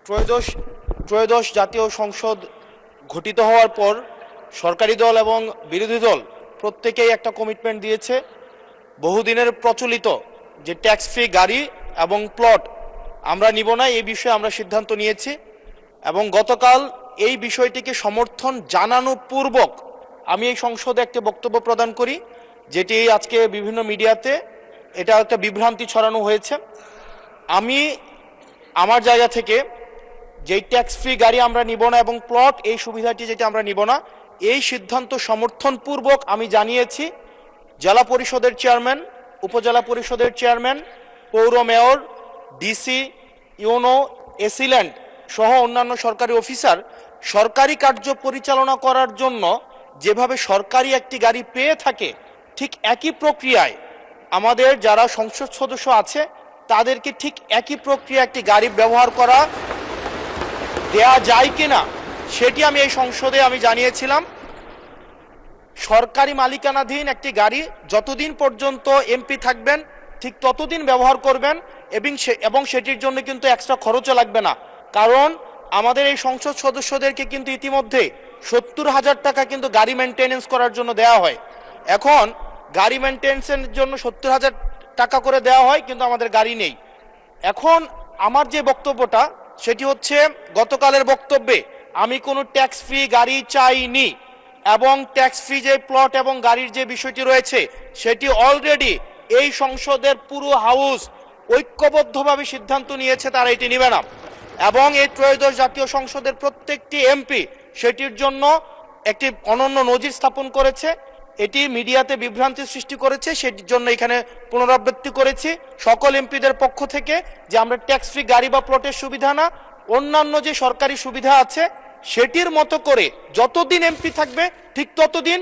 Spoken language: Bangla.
ত্রয়োদশ ত্রয়োদশ জাতীয় সংসদ গঠিত হওয়ার পর সরকারি দল এবং বিরোধী দল প্রত্যেকেই একটা কমিটমেন্ট দিয়েছে। বহুদিনের প্রচলিত যে ট্যাক্স ফ্রি গাড়ি এবং প্লট আমরা নিব না, এই বিষয়ে আমরা সিদ্ধান্ত নিয়েছি এবং গতকাল এই বিষয়টিকে সমর্থন জানানো পূর্বক আমি এই সংসদে একটি বক্তব্য প্রদান করি, যেটি আজকে বিভিন্ন মিডিয়াতে এটা একটা বিভ্রান্তি ছড়ানো হয়েছে। আমি আমার জায়গা থেকে যেই ট্যাক্স ফ্রি গাড়ি আমরা নিব না এবং প্লট এই সুবিধাটি যেটা আমরা নিব না, এই সিদ্ধান্ত সমর্থনপূর্বক আমি জানিয়েছি জেলা পরিষদের চেয়ারম্যান, উপজেলা পরিষদের চেয়ারম্যান, পৌর মেয়র, ডিসি, ইউনো, এসিল্যান্ড সহ অন্যান্য সরকারি অফিসার সরকারি কার্য পরিচালনা করার জন্য যেভাবে সরকারি একটি গাড়ি পেয়ে থাকে, ঠিক একই প্রক্রিয়ায় আমাদের যারা সংসদ সদস্য আছে তাদেরকে ঠিক একই প্রক্রিয়া একটি গাড়ি ব্যবহার করা দেয়া যায় কিনা সেটি আমি এই সংসদে আমি জানিয়েছিলাম। সরকারি মালিকানাধীন একটি গাড়ি যতদিন পর্যন্ত এমপি থাকবেন ঠিক ততদিন ব্যবহার করবেন এবং সেটির জন্য কিন্তু এক্সট্রা খরচও লাগবে না, কারণ আমাদের এই সংসদ সদস্যদেরকে কিন্তু ইতিমধ্যে 70,000 টাকা কিন্তু গাড়ি মেনটেনেন্স করার জন্য দেওয়া হয়। এখন গাড়ি মেনটেনেন্সের জন্য 70,000 টাকা করে দেওয়া হয়, কিন্তু আমাদের গাড়ি নেই। এখন আমার যে বক্তব্যটা সেটি হচ্ছে, গতকালের বক্তব্যে আমি কোনো ট্যাক্স ফ্রি গাড়ি চাইনি এবং ট্যাক্স ফ্রি যে প্লট এবং গাড়ির যে বিষয়টি রয়েছে সেটি অলরেডি এই সংসদের পুরো হাউস ঐক্যবদ্ধভাবে সিদ্ধান্ত নিয়েছে তারা এটি নেবে না এবং এই ত্রয়োদশ জাতীয় সংসদের প্রত্যেকটি এমপি সেটির জন্য একটি অনন্য নজির স্থাপন করেছে। এটি মিডিয়াতে বিভ্রান্তি সৃষ্টি করেছে, সেটির জন্য এখানে পুনরাবৃত্তি করেছি সকল এমপিদের পক্ষ থেকে যে আমরা ট্যাক্স ফ্রি গাড়ি বা প্লটের সুবিধা না, অন্যান্য যে সরকারি সুবিধা আছে সেটির মতো করে যতদিন এমপি থাকবে ঠিক ততদিন